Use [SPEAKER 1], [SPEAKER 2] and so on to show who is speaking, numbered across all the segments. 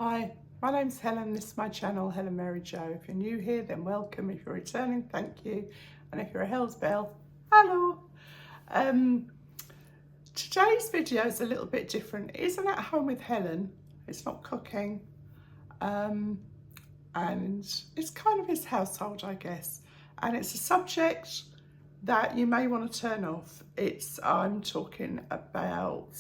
[SPEAKER 1] Hi, my name's Helen. This is my channel, Helen Mary Jo. If you're new here, then welcome. If you're returning, thank you. And if you're a Hell's Bell, hello. Today's video is a little bit different. It isn't at home with Helen. It's not cooking. And it's kind of his household, I guess. And it's a subject that you may want to turn off. I'm talking about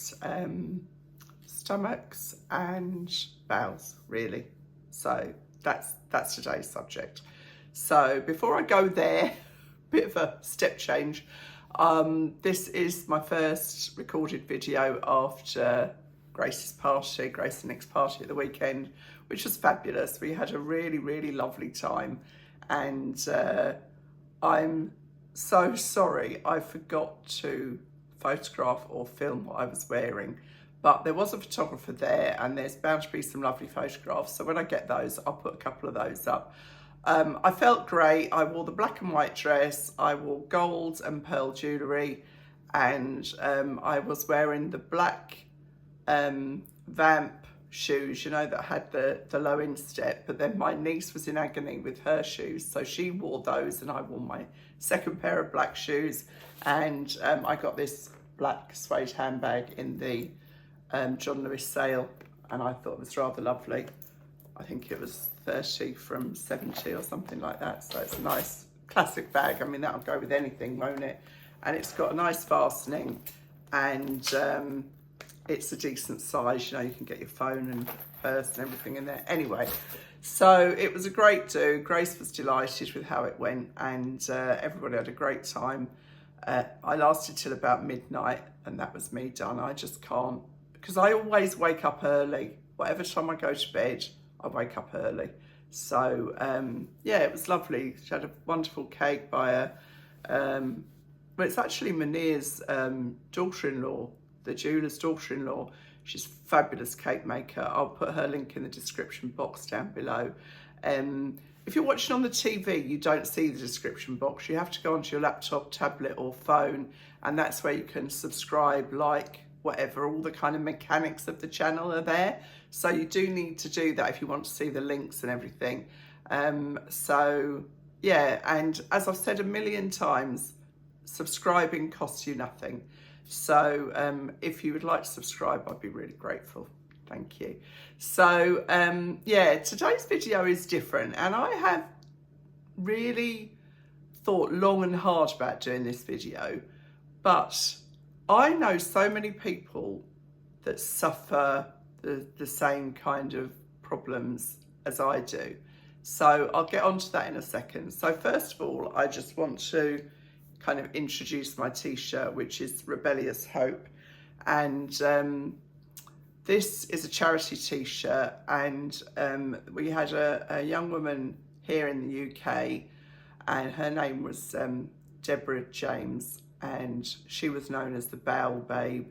[SPEAKER 1] stomachs and bowels, really. So that's today's subject. So before I go there, bit of a step change. This is my first recorded video after Grace and Nick's party at the weekend, which was fabulous. We had a really, really lovely time, and I'm so sorry I forgot to photograph or film what I was wearing. But there was a photographer there, and there's bound to be some lovely photographs. So when I get those, I'll put a couple of those up. I felt great. I wore the black and white dress. I wore gold and pearl jewellery, and I was wearing the black vamp shoes, you know, that had the low instep. But then my niece was in agony with her shoes, so she wore those, and I wore my second pair of black shoes. And I got this black suede handbag in the John Lewis sale, and I thought it was rather lovely. I think it was 30 from 70 or something like that, so it's a nice classic bag. I mean, that'll go with anything, won't it? And it's got a nice fastening, and it's a decent size. You know, you can get your phone and purse and everything in there. Anyway, so it was a great do. Grace was delighted with how it went, and everybody had a great time. I lasted till about midnight, and that was me done. I just can't, because I always wake up early. Whatever time I go to bed, I wake up early. So yeah, it was lovely. She had a wonderful cake by a, well, it's actually Munir's daughter-in-law, the jeweller's daughter-in-law. She's a fabulous cake maker. I'll put her link in the description box down below. If you're watching on the TV, you don't see the description box. You have to go onto your laptop, tablet or phone, and that's where you can subscribe, like, whatever. All the kind of mechanics of the channel are there. So you do need to do that if you want to see the links and everything. So yeah, and as I've said a million times, subscribing costs you nothing. So if you would like to subscribe, I'd be really grateful. Thank you. So yeah, today's video is different, and I have really thought long and hard about doing this video, but I know so many people that suffer the same kind of problems as I do. So I'll get onto that in a second. So first of all, I just want to kind of introduce my t-shirt, which is Rebellious Hope. And this is a charity t-shirt, and we had a young woman here in the UK, and her name was Deborah James, and she was known as the Bowel Babe,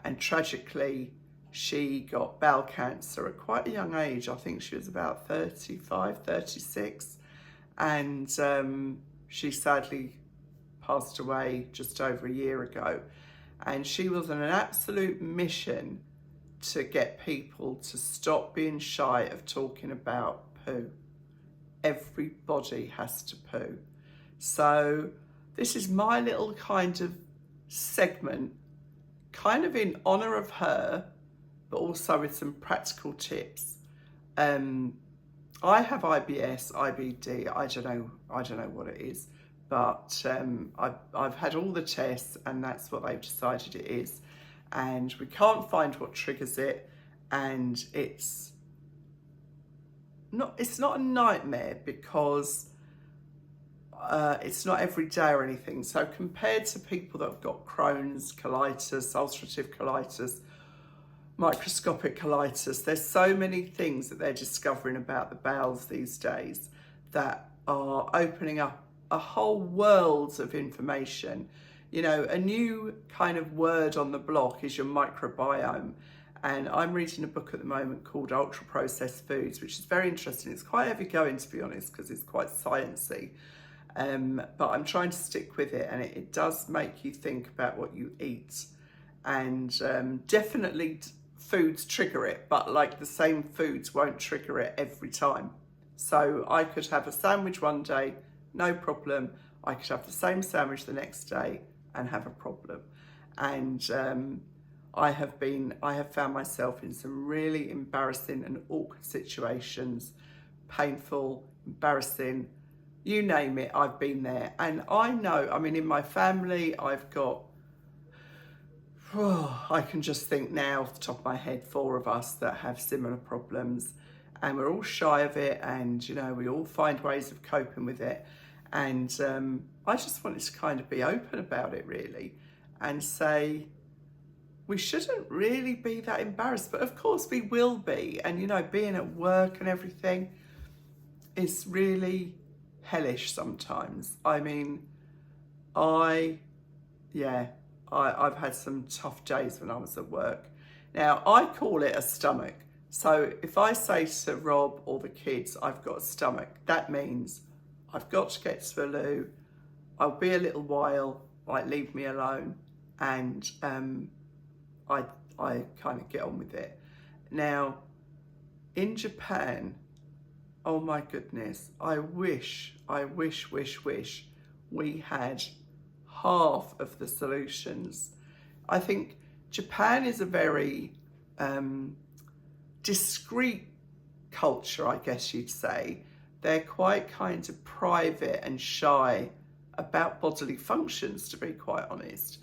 [SPEAKER 1] and tragically she got bowel cancer at quite a young age. I think she was about 35, 36, and she sadly passed away just over a year ago. And she was on an absolute mission to get people to stop being shy of talking about poo. Everybody has to poo. So this is my little kind of segment, kind of in honour of her, but also with some practical tips. I have IBS, IBD, I don't know what it is, but I've had all the tests, and that's what they've decided it is. And we can't find what triggers it, and it's not a nightmare because it's not every day or anything. So compared to people that have got Crohn's, colitis, ulcerative colitis, microscopic colitis, there's so many things that they're discovering about the bowels these days that are opening up a whole world of information. You know, a new kind of word on the block is your microbiome. And I'm reading a book at the moment called Ultra Processed Foods, which is very interesting. It's quite heavy going, to be honest, because it's quite sciencey. But I'm trying to stick with it, and it does make you think about what you eat. And definitely, foods trigger it, but like the same foods won't trigger it every time. So I could have a sandwich one day, no problem. I could have the same sandwich the next day and have a problem. And I have found myself in some really embarrassing and awkward situations, painful, embarrassing, you name it, I've been there. And I know, I mean, in my family, I've got, I can just think now off the top of my head, 4 of us that have similar problems, and we're all shy of it, and you know, we all find ways of coping with it. And I just wanted to kind of be open about it really, and say we shouldn't really be that embarrassed, but of course we will be. And you know, being at work and everything is really hellish sometimes. I mean, I've had some tough days when I was at work. Now, I call it a stomach. So if I say to Rob or the kids, I've got a stomach, that means I've got to get to the loo. I'll be a little while, like leave me alone. And I kind of get on with it. Now, in Japan, oh my goodness, I wish we had half of the solutions. I think Japan is a very discreet culture, I guess you'd say. They're quite kind of private and shy about bodily functions, to be quite honest.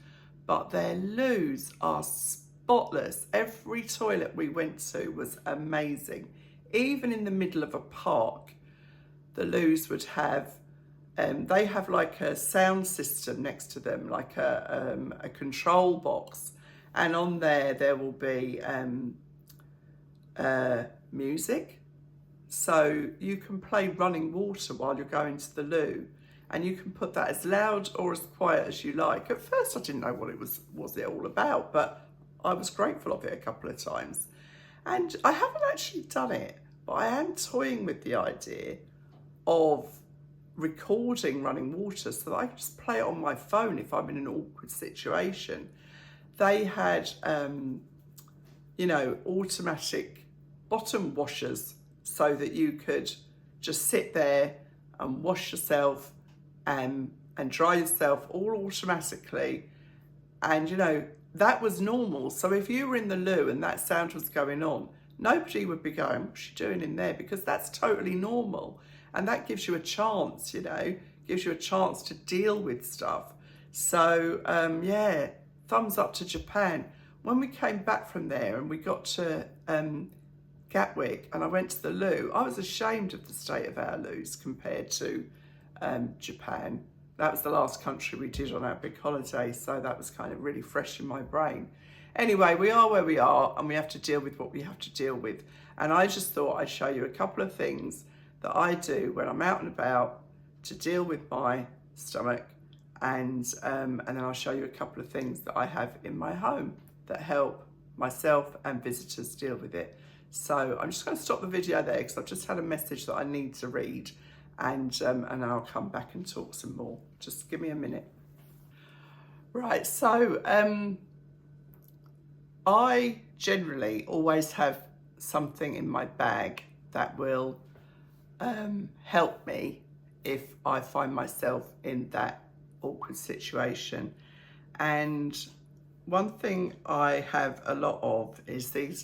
[SPEAKER 1] But their loos are spotless. Every toilet we went to was amazing. Even in the middle of a park, the loos would have, they have like a sound system next to them, like a control box. And on there will be music. So you can play running water while you're going to the loo. And you can put that as loud or as quiet as you like. At first I didn't know what it was all about, but I was grateful of it a couple of times. And I haven't actually done it, but I am toying with the idea of recording running water so that I can just play it on my phone if I'm in an awkward situation. They had, you know, automatic bottom washers so that you could just sit there and wash yourself and dry yourself all automatically. And, you know, that was normal. So if you were in the loo and that sound was going on, nobody would be going, what's she doing in there? Because that's totally normal. And that gives you a chance, you know, gives you a chance to deal with stuff. So, yeah, thumbs up to Japan. When we came back from there and we got to Gatwick and I went to the loo, I was ashamed of the state of our loos compared to Japan. That was the last country we did on our big holiday, so that was kind of really fresh in my brain. Anyway, we are where we are and we have to deal with what we have to deal with. And I just thought I'd show you a couple of things that I do when I'm out and about to deal with my stomach, and then I'll show you a couple of things that I have in my home that help myself and visitors deal with it. So I'm just going to stop the video there because I've just had a message that I need to read, and then I'll come back and talk some more. Just give me a minute. Right, so I generally always have something in my bag that will help me if I find myself in that awkward situation. And one thing I have a lot of is these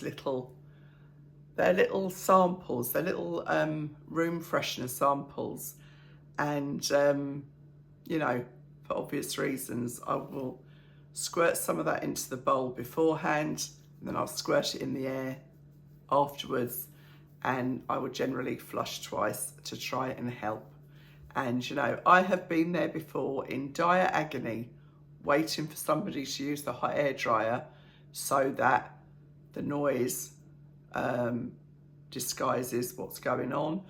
[SPEAKER 1] they're little samples, they're little room freshener samples. And, you know, for obvious reasons, I will squirt some of that into the bowl beforehand, and then I'll squirt it in the air afterwards. And I would generally flush twice to try and help. And, you know, I have been there before in dire agony, waiting for somebody to use the hot air dryer so that the noise disguises what's going on,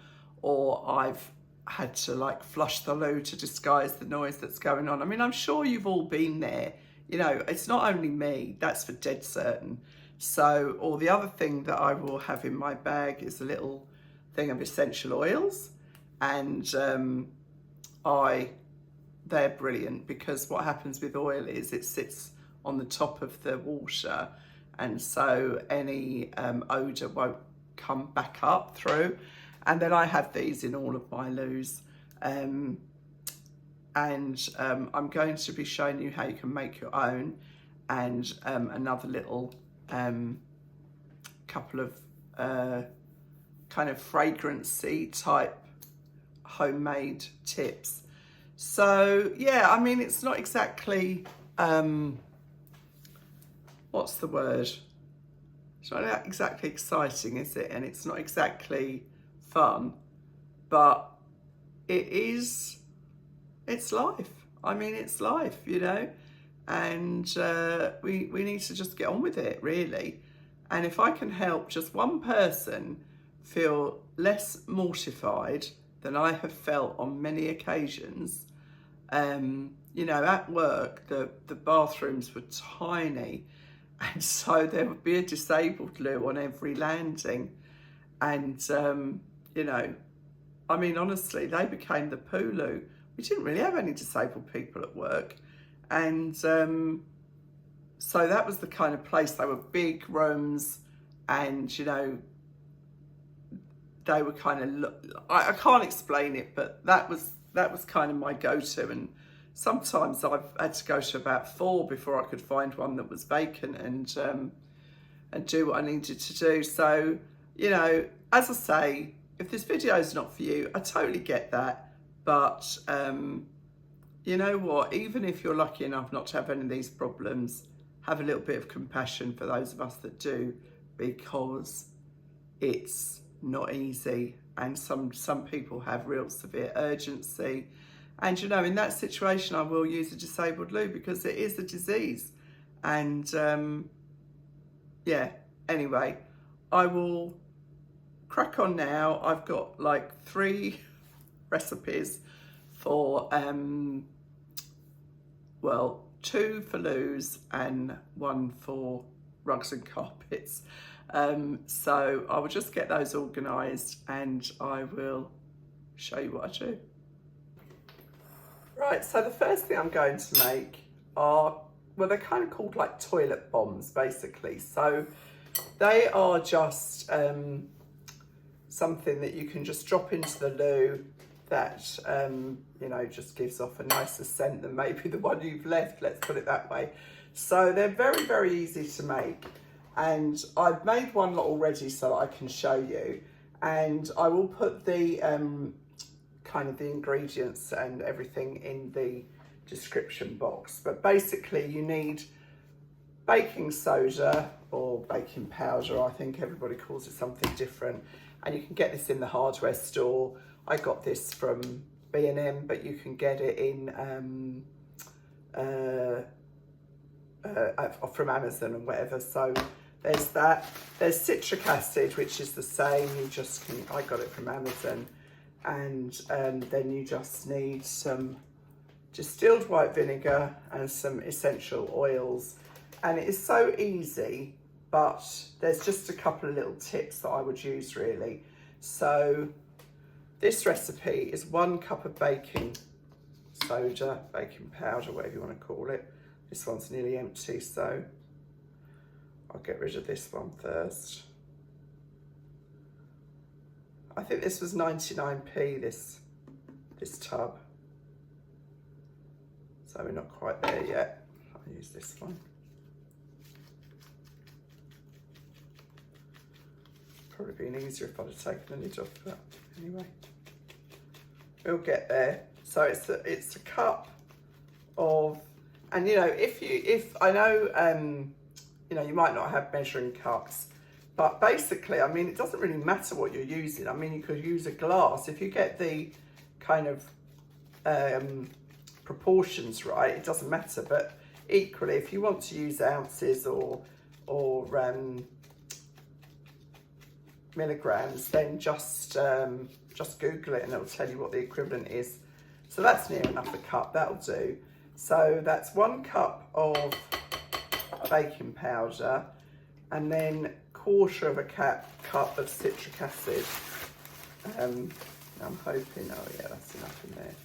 [SPEAKER 1] or I've had to like flush the loo to disguise the noise that's going on. I mean, I'm sure you've all been there. You know, it's not only me, that's for dead certain. So, or the other thing that I will have in my bag is a little thing of essential oils, and they're brilliant because what happens with oil is it sits on the top of the water and so any odour won't come back up through. And then I have these in all of my loos. I'm going to be showing you how you can make your own, and another little couple of kind of fragrancy type homemade tips. So yeah, I mean, it's not exactly what's the word, it's not exactly exciting, is it? And it's not exactly fun, but it's life. I mean, it's life, you know, and we need to just get on with it, really. And if I can help just one person feel less mortified than I have felt on many occasions, you know, at work, the bathrooms were tiny, and so there would be a disabled loo on every landing. And, you know, I mean, honestly, they became the poo loo. We didn't really have any disabled people at work. And so that was the kind of place. They were big rooms, and, you know, they were kind of, I can't explain it, but that was kind of my go-to. And sometimes I've had to go to about 4 before I could find one that was vacant and do what I needed to do. So, you know, as I say, if this video is not for you, I totally get that. But you know what, even if you're lucky enough not to have any of these problems, have a little bit of compassion for those of us that do, because it's not easy, and some people have real severe urgency. And, you know, in that situation, I will use a disabled loo because it is a disease. And yeah, anyway, I will crack on now. I've got like 3 recipes for, well, 2 for loos and 1 for rugs and carpets. So I will just get those organised and I will show you what I do. Right, so the first thing I'm going to make are, well, they're kind of called like toilet bombs, basically. So they are just something that you can just drop into the loo that, you know, just gives off a nicer scent than maybe the one you've left, let's put it that way. So they're very, very easy to make. And I've made one lot already so that I can show you. And I will put the kind of the ingredients and everything in the description box. But basically you need baking soda or baking powder. I think everybody calls it something different. And you can get this in the hardware store. I got this from B&M, but you can get it in from Amazon and whatever. So there's that. There's citric acid, which is the same. You just can, I got it from Amazon. And then you just need some distilled white vinegar and some essential oils. And it is so easy, but there's just a couple of little tips that I would use really. So this recipe is 1 cup of baking soda, baking powder, whatever you want to call it. This one's nearly empty, so I'll get rid of this one first. I think this was 99p, this tub. So we're not quite there yet. I'll use this one. Probably been easier if I'd have taken the lid off, but anyway, we'll get there. So it's a cup of, and you know, if I know, you know, you might not have measuring cups, but basically, I mean, it doesn't really matter what you're using. I mean, you could use a glass. If you get the kind of proportions right, it doesn't matter. But equally, if you want to use ounces or milligrams, then just Google it and it'll tell you what the equivalent is. So that's near enough a cup, that'll do. So that's 1 cup of baking powder and then 1/4 of a cup of citric acid. I'm hoping, oh yeah, that's enough in there.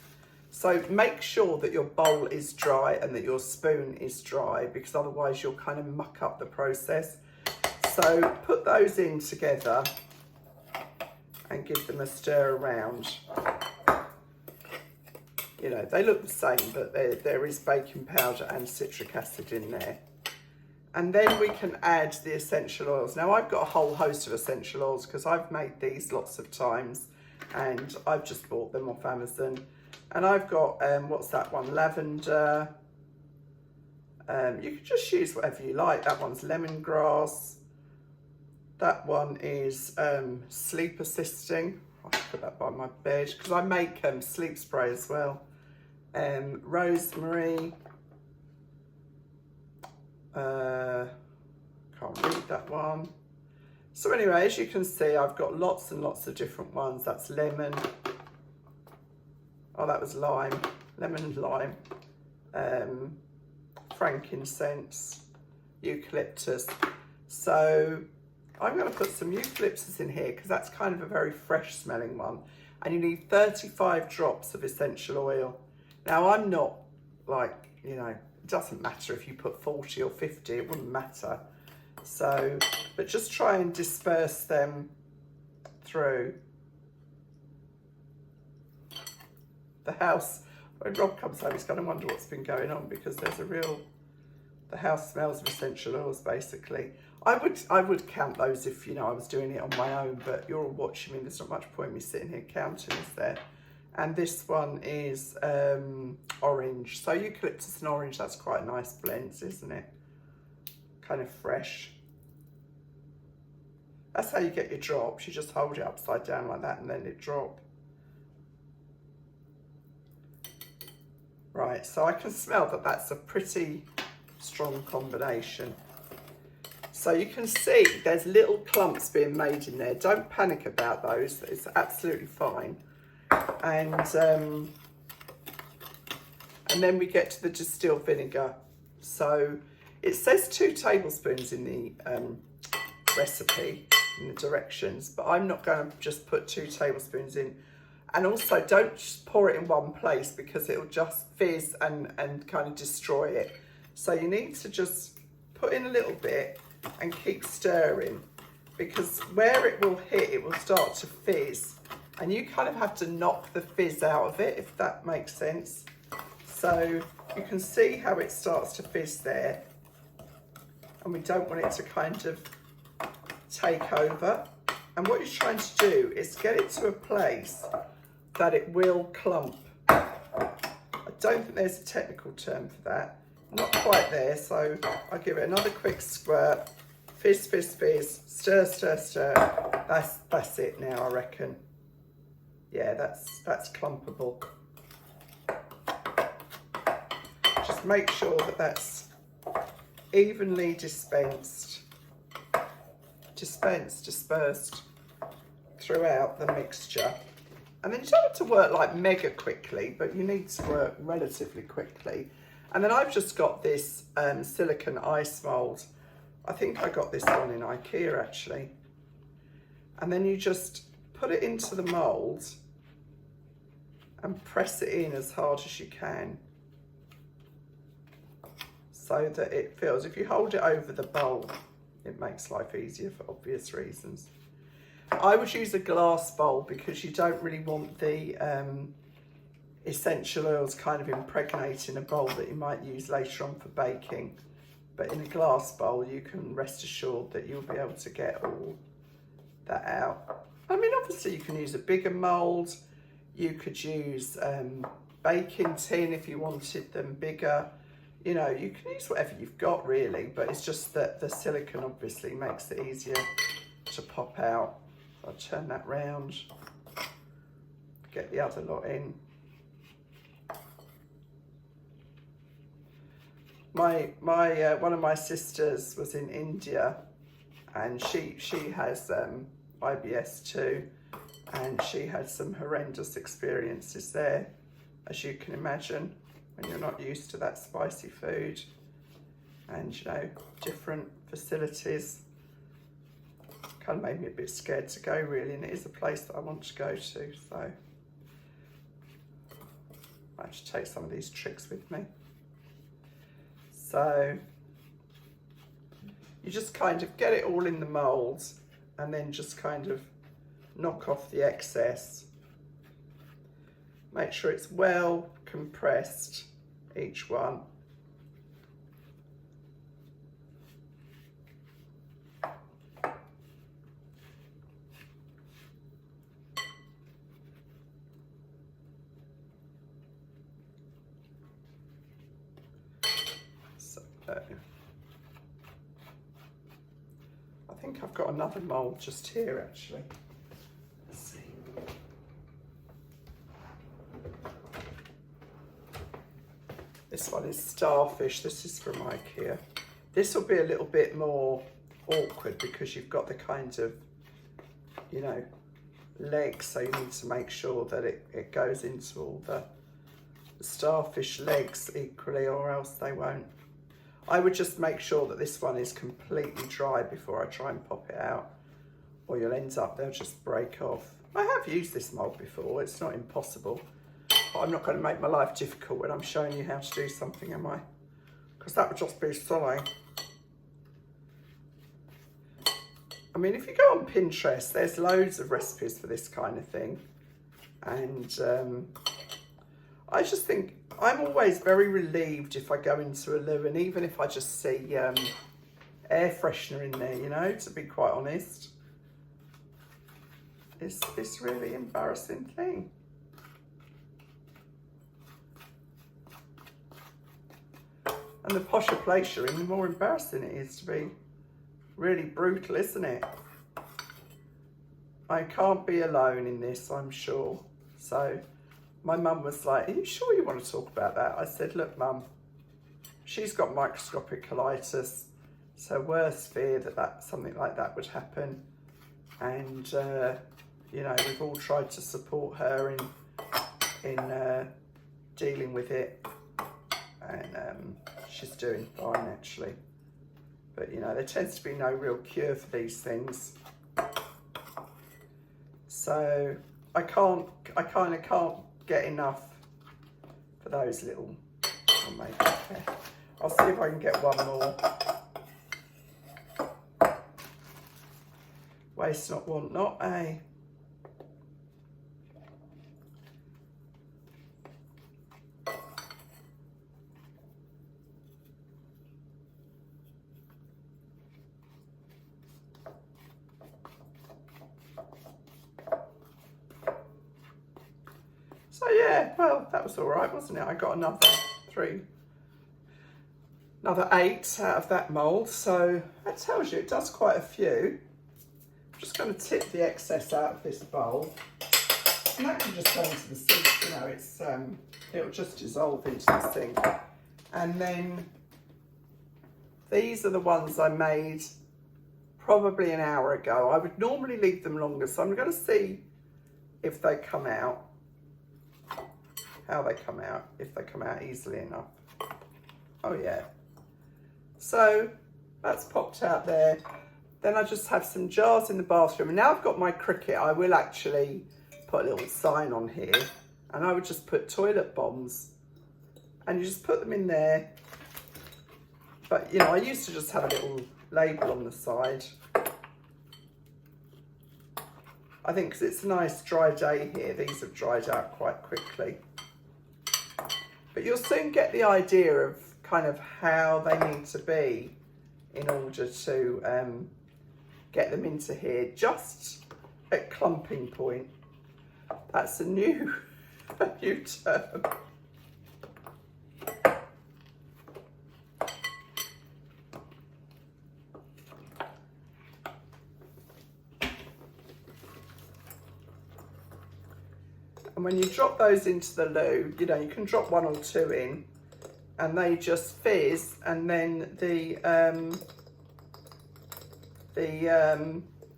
[SPEAKER 1] So make sure that your bowl is dry and that your spoon is dry, because otherwise you'll kind of muck up the process. So put those in together and give them a stir around. You know, they look the same, but there is baking powder and citric acid in there. And then we can add the essential oils. Now I've got a whole host of essential oils because I've made these lots of times and I've just bought them off Amazon. And I've got, what's that one? Lavender. You can just use whatever you like. That one's lemongrass. That one is sleep assisting. I'll put that by my bed because I make sleep spray as well. Rosemary. Can't read that one. So anyway, as you can see, I've got lots and lots of different ones. That's lemon. Oh, that was lime. Lemon and lime. Frankincense. Eucalyptus. So I'm going to put some eucalyptus in here because that's kind of a very fresh smelling one. And you need 35 drops of essential oil. Now I'm not like, you know, it doesn't matter if you put 40 or 50, it wouldn't matter. So, but just try and disperse them through. The house, when Rob comes home, he's going to wonder what's been going on because there's a real, the house smells of essential oils basically. I would count those if, you know, I was doing it on my own, but you're all watching me. There's not much point me sitting here counting, is there? And this one is orange. So eucalyptus and orange, that's quite a nice blend, isn't it? Kind of fresh. That's how you get your drops. You just hold it upside down like that and then it drop. Right, so I can smell that that's a pretty strong combination. So you can see there's little clumps being made in there. Don't panic about those, it's absolutely fine. And then we get to the distilled vinegar. So it says 2 tablespoons in the recipe, in the directions, but I'm not going to just put 2 tablespoons in. And also don't just pour it in one place because it'll just fizz and kind of destroy it. So you need to just put in a little bit and keep stirring because where it will hit, it will start to fizz. And you kind of have to knock the fizz out of it, if that makes sense. So you can see how it starts to fizz there. And we don't want it to kind of take over. And what you're trying to do is get it to a place that it will clump. I don't think there's a technical term for that. Not quite there, so I'll give it another quick squirt. Fizz, fizz, fizz. Stir, stir, stir. That's it now, I reckon. Yeah, that's clumpable. Just make sure that that's evenly dispersed throughout the mixture. And then you don't have to work like mega quickly, but you need to work relatively quickly. And then I've just got this silicone ice mold. I think I got this one in IKEA actually. And then you just put it into the mold and press it in as hard as you can so that it fills. If you hold it over the bowl, it makes life easier for obvious reasons. I would use a glass bowl because you don't really want the essential oils kind of impregnating a bowl that you might use later on for baking. But in a glass bowl, you can rest assured that you'll be able to get all that out. I mean, obviously you can use a bigger mould. You could use baking tin if you wanted them bigger. You know, you can use whatever you've got really, but it's just that the silicone obviously makes it easier to pop out. I'll turn that round, get the other lot in. One of my sisters was in India and she has IBS too, and she had some horrendous experiences there, as you can imagine, when you're not used to that spicy food and, you know, different facilities. Kind of made me a bit scared to go really, and it is a place that I want to go to, so I have to take some of these tricks with me. So you just kind of get it all in the mould and then just kind of knock off the excess. Make sure it's well compressed, each one. I think I've got another mould just here actually. Let's see. This one is starfish. This is from IKEA. This will be a little bit more awkward because you've got the kind of, you know, legs, so you need to make sure that it goes into all the starfish legs equally, or else they won't. I would just make sure that this one is completely dry before I try and pop it out, or you'll end up, they'll just break off. I have used this mould before, it's not impossible, but I'm not going to make my life difficult when I'm showing you how to do something, am I? Because that would just be silly. I mean, if you go on Pinterest, there's loads of recipes for this kind of thing. And I just think, I'm always very relieved if I go into a loo, and even if I just see air freshener in there, you know, to be quite honest. It's this really embarrassing thing. And the posher place you're in, the more embarrassing it is to be really brutal, isn't it? I can't be alone in this, I'm sure. So my mum was like, are you sure you want to talk about that? I said, look, Mum, she's got microscopic colitis. It's her worst fear that something like that would happen. And, you know, we've all tried to support her in dealing with it. And she's doing fine, actually. But, you know, there tends to be no real cure for these things. So I kind of can't get enough for those little, I'll see if I can get one more. Waste not, want not, eh? So yeah, well, that was all right, wasn't it? I got another 8 out of that mould. So that tells you it does quite a few. I'm just going to tip the excess out of this bowl. And that can just go into the sink, you know, it's it'll just dissolve into the sink. And then these are the ones I made probably an hour ago. I would normally leave them longer, so I'm going to see if they come out. How they come out, if they come out easily enough. Oh yeah. So that's popped out there. Then I just have some jars in the bathroom. And now I've got my Cricut, I will actually put a little sign on here. And I would just put toilet bombs. And you just put them in there. But, you know, I used to just have a little label on the side. I think because it's a nice dry day here, these have dried out quite quickly. But you'll soon get the idea of kind of how they need to be in order to get them into here, just at clumping point. That's a new term. And when you drop those into the loo, you know, you can drop 1 or 2 in and they just fizz, and then the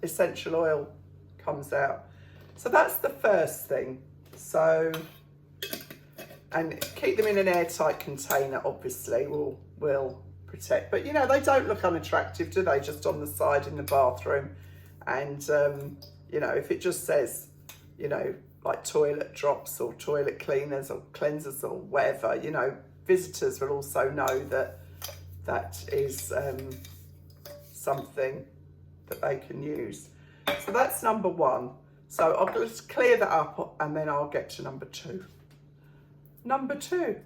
[SPEAKER 1] essential oil comes out. So that's the first thing. So, and keep them in an airtight container, obviously, will protect. But, you know, they don't look unattractive, do they? Just on the side in the bathroom. And, you know, if it just says, you know, like toilet drops or toilet cleaners or cleansers or whatever, you know, visitors will also know that that is something that they can use. So that's number one. So I'll just clear that up and then I'll get to number two. Number two,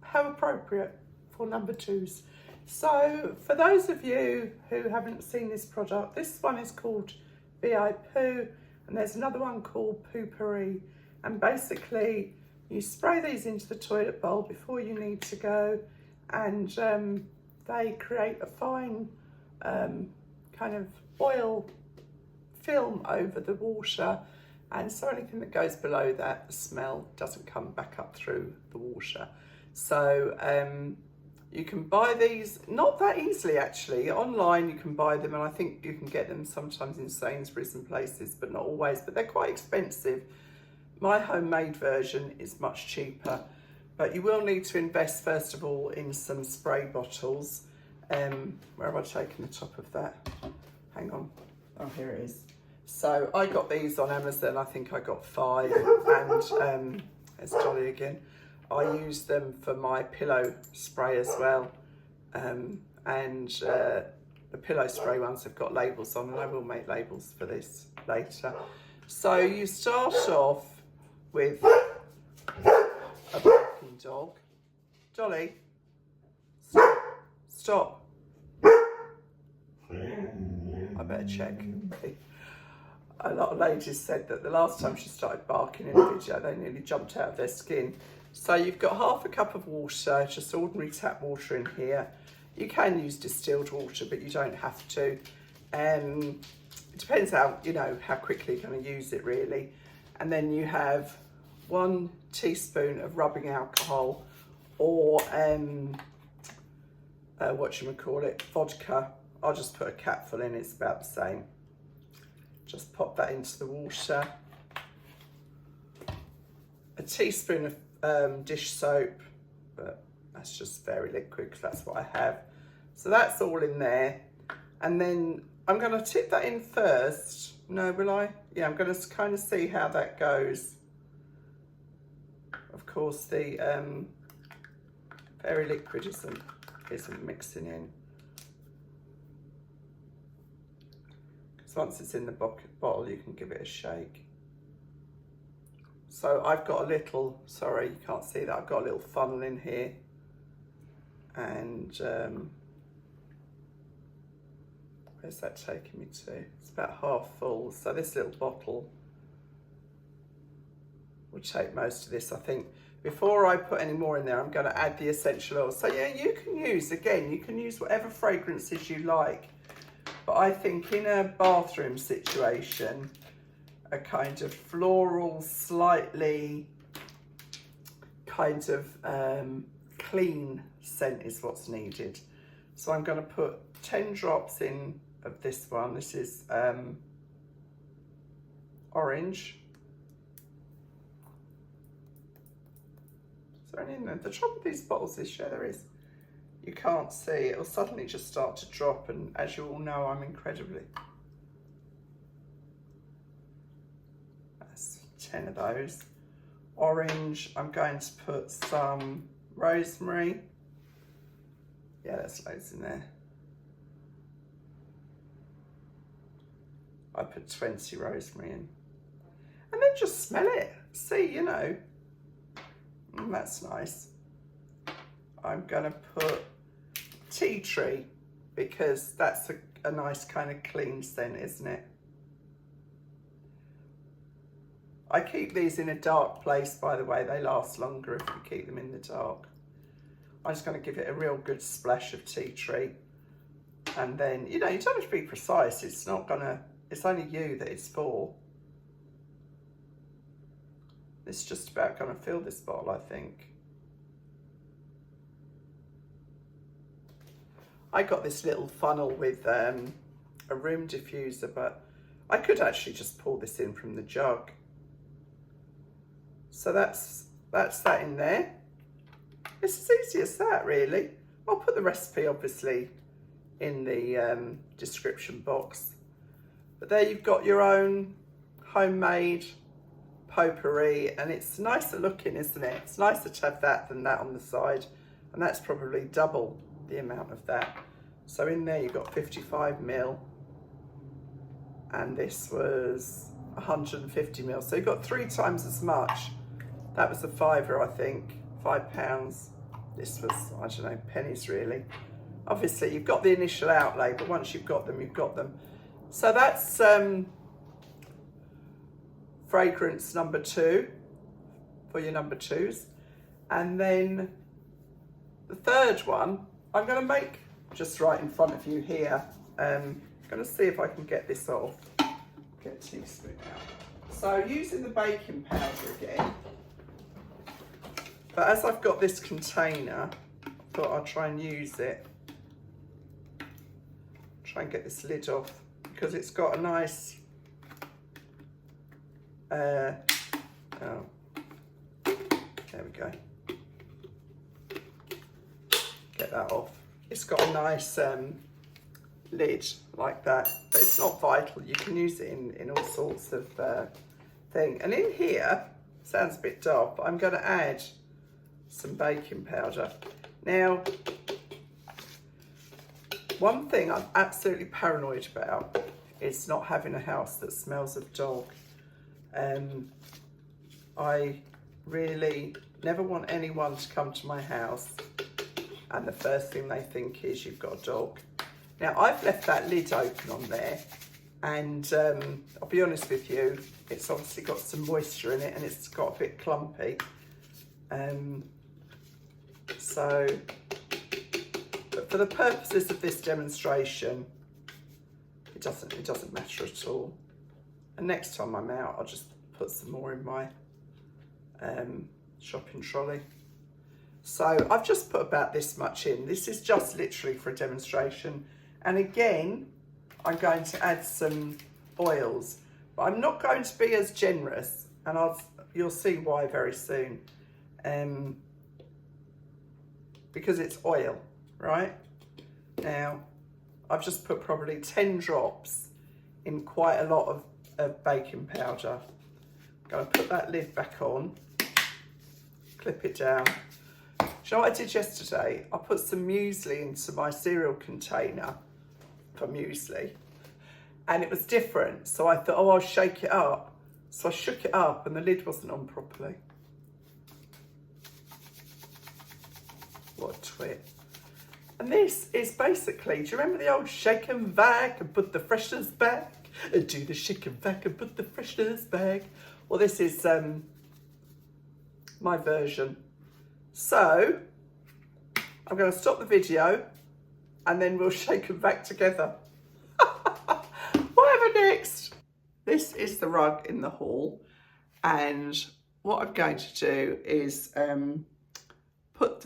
[SPEAKER 1] how appropriate for number twos. So for those of you who haven't seen this product, this one is called VI Poo, and there's another one called Poo Pourri. And basically you spray these into the toilet bowl before you need to go, and they create a fine kind of oil film over the water, and so anything that goes below that, the smell doesn't come back up through the water. So you can buy these not that easily actually. Online you can buy them, and I think you can get them sometimes in Sainsbury's and places, but not always, but they're quite expensive. My homemade version is much cheaper, but you will need to invest first of all in some spray bottles. Where have I taken the top of that? Hang on. Oh, here it is. So I got these on Amazon. I think I got 5, and there's Dolly again. I use them for my pillow spray as well, and the pillow spray ones have got labels on, and I will make labels for this later. So you start off with a barking dog. Dolly, stop. I better check. A lot of ladies said that the last time she started barking in a video, they nearly jumped out of their skin. So you've got half a cup of water, just ordinary tap water in here. You can use distilled water, but you don't have to. It depends how, how quickly you're going to use it really. And then you have 1 teaspoon of rubbing alcohol, or vodka. I'll just put a capful in, it's about the same. Just pop that into the water. A teaspoon of dish soap, but that's just very liquid because that's what I have. So that's all in there. And then I'm going to tip that in first. No, will I? Yeah, I'm going to kind of see how that goes. Of course, the very liquid isn't mixing in. Once it's in the bottle, you can give it a shake. So I've got a little, sorry, you can't see that, I've got a little funnel in here. And where's that taking me to? It's about half full. So this little bottle will take most of this, I think. Before I put any more in there, I'm going to add the essential oils. So yeah, you can use whatever fragrances you like. But I think in a bathroom situation, a kind of floral, slightly kind of clean scent is what's needed. So I'm going to put 10 drops in of this one. This is orange. Is there any in there? The top of these bottles is, yeah, there is. You can't see, it'll suddenly just start to drop, and as you all know, I'm incredibly. That's 10 of those. Orange, I'm going to put some rosemary. Yeah, there's loads in there. I put 20 rosemary in. And then just smell it. See, that's nice. I'm going to put tea tree, because that's a nice kind of clean scent, isn't it? I keep these in a dark place, by the way. They last longer if you keep them in the dark. I'm just going to give it a real good splash of tea tree. And then, you don't have to be precise. It's only you that it's for. It's just about going to fill this bottle, I think. I got this little funnel with a room diffuser, but I could actually just pour this in from the jug. So that's that in there. It's as easy as that, really. I'll put the recipe, obviously, in the description box. But there you've got your own homemade potpourri, and it's nicer looking, isn't it? It's nicer to have that than that on the side, and that's probably double the amount of that. So in there you've got 55ml, and this was 150ml. So you've got 3 times as much. That was a £5, I think, £5. This was, I don't know, pennies really. Obviously you've got the initial outlay, but once you've got them, you've got them. So that's fragrance number 2 for your number 2s. And then the third one, I'm going to make just right in front of you here. I'm going to see if I can get this off. Get a teaspoon out. So using the baking powder again, but as I've got this container, I thought I'd try and use it. Try and get this lid off because it's got a nice oh, there we go. Get that off. It's got a nice lid like that, but it's not vital. You can use it in all sorts of thing. And in here, sounds a bit dark, but I'm going to add some baking powder. Now, one thing I'm absolutely paranoid about is not having a house that smells of dog. I really never want anyone to come to my house and the first thing they think is you've got a dog. Now, I've left that lid open on there, and I'll be honest with you, it's obviously got some moisture in it and it's got a bit clumpy. But for the purposes of this demonstration, it doesn't matter at all. And next time I'm out, I'll just put some more in my shopping trolley. So I've just put about this much in. This is just literally for a demonstration. And again, I'm going to add some oils, but I'm not going to be as generous, and you'll see why very soon. Because it's oil, right? Now, I've just put probably 10 drops in quite a lot of baking powder. I'm going to put that lid back on, clip it down. Do you know what I did yesterday? I put some muesli into my cereal container for muesli, and it was different. So I thought, oh, I'll shake it up. So I shook it up and the lid wasn't on properly. What a twit. And this is basically, do you remember the old shake and vac and put the fresheners back? And do the shake and vac and put the fresheners back. Well, this is my version. So I'm going to stop the video and then we'll shake and vac together. Whatever next. This is the rug in the hall, and what I'm going to do is put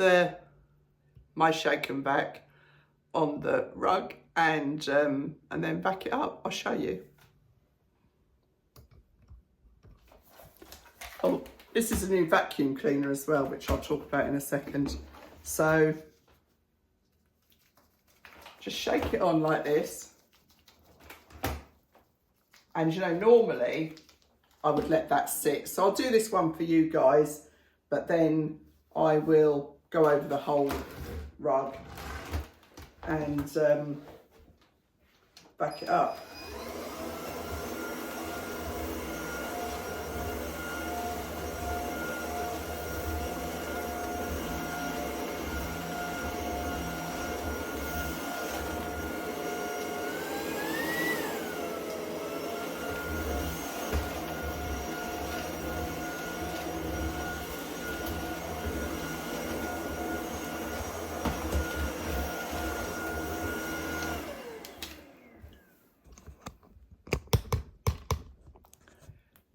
[SPEAKER 1] my shake and vac on the rug and then vac it up. I'll show you. Oh, this is a new vacuum cleaner as well, which I'll talk about in a second. So just shake it on like this. And you know, normally I would let that sit. So I'll do this one for you guys, but then I will go over the whole rug and back it up.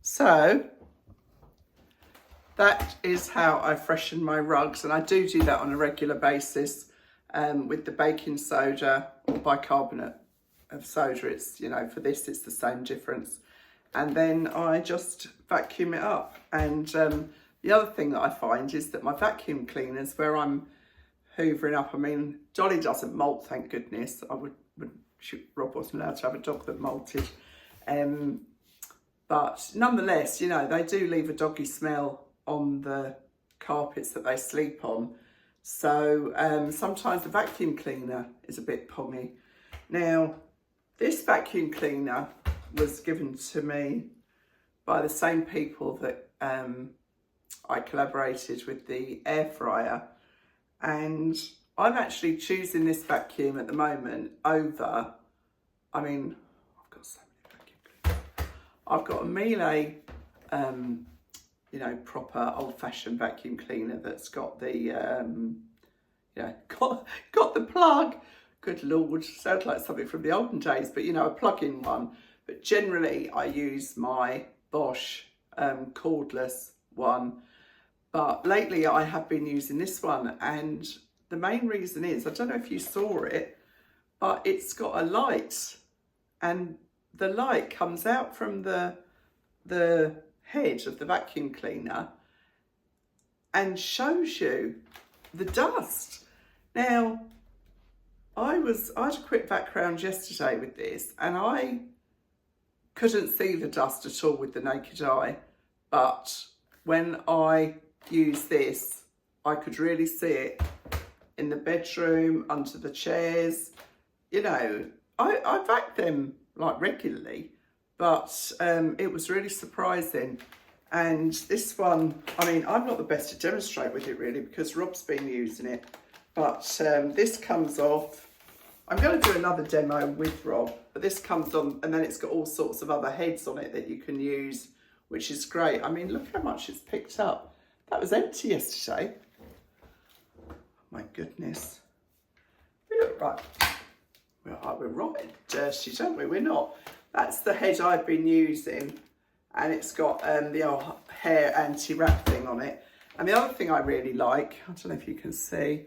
[SPEAKER 1] So that is how I freshen my rugs, and I do that on a regular basis with the baking soda or bicarbonate of soda. It's, you know, for this it's the same difference. And then I just vacuum it up. And the other thing that I find is that my vacuum cleaners, where I'm hoovering up, I mean, Dolly doesn't molt, thank goodness. Rob wasn't allowed to have a dog that molted. But nonetheless, you know, they do leave a doggy smell on the carpets that they sleep on. So sometimes the vacuum cleaner is a bit pongy. Now, this vacuum cleaner was given to me by the same people that I collaborated with the air fryer, and I'm actually choosing this vacuum at the moment over, I mean, I've got so many vacuum cleaners. I've got a Miele, you know, proper old-fashioned vacuum cleaner that's got the, yeah, got the plug. Good Lord, sounds like something from the olden days, but you know, a plug-in one. But generally, I use my Bosch cordless one. But lately, I have been using this one, and the main reason is, I don't know if you saw it, but it's got a light, and the light comes out from the head of the vacuum cleaner and shows you the dust. Now, I had a quick background yesterday with this, and I couldn't see the dust at all with the naked eye, but when I used this, I could really see it in the bedroom, under the chairs. You know, I vac them like regularly, but it was really surprising. And this one, I mean, I'm not the best to demonstrate with it really, because Rob's been using it, but this comes off. I'm going to do another demo with Rob, but this comes on, and then it's got all sorts of other heads on it that you can use, which is great. I mean, look how much it's picked up. That was empty yesterday. Oh, my goodness. We look right. We're right dirty, don't we? We're not. That's the head I've been using, and it's got the old hair anti-wrap thing on it. And the other thing I really like, I don't know if you can see,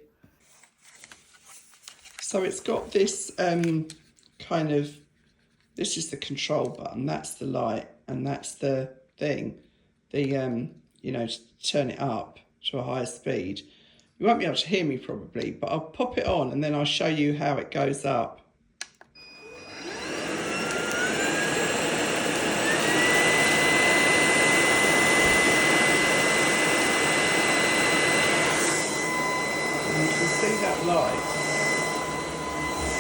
[SPEAKER 1] so it's got this kind of, this is the control button, that's the light, and that's the thing, the, you know, to turn it up to a higher speed. You won't be able to hear me probably, but I'll pop it on and then I'll show you how it goes up. And you can see that light.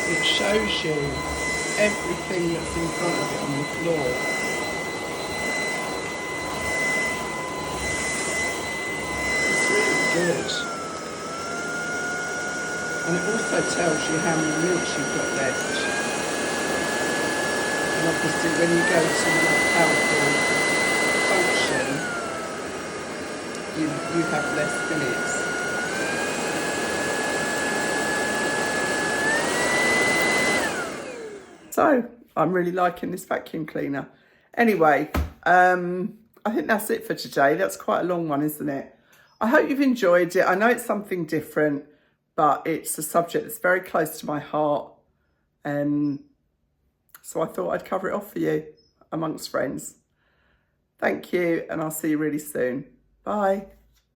[SPEAKER 1] It shows you everything that's in front of it on the floor. It's really good. And it also tells you how many minutes you've got left. And obviously when you go to a more powerful function, you have less minutes. So, I'm really liking this vacuum cleaner. Anyway, I think that's it for today. That's quite a long one, isn't it? I hope you've enjoyed it. I know it's something different, but it's a subject that's very close to my heart. So I thought I'd cover it off for you amongst friends. Thank you, and I'll see you really soon. Bye.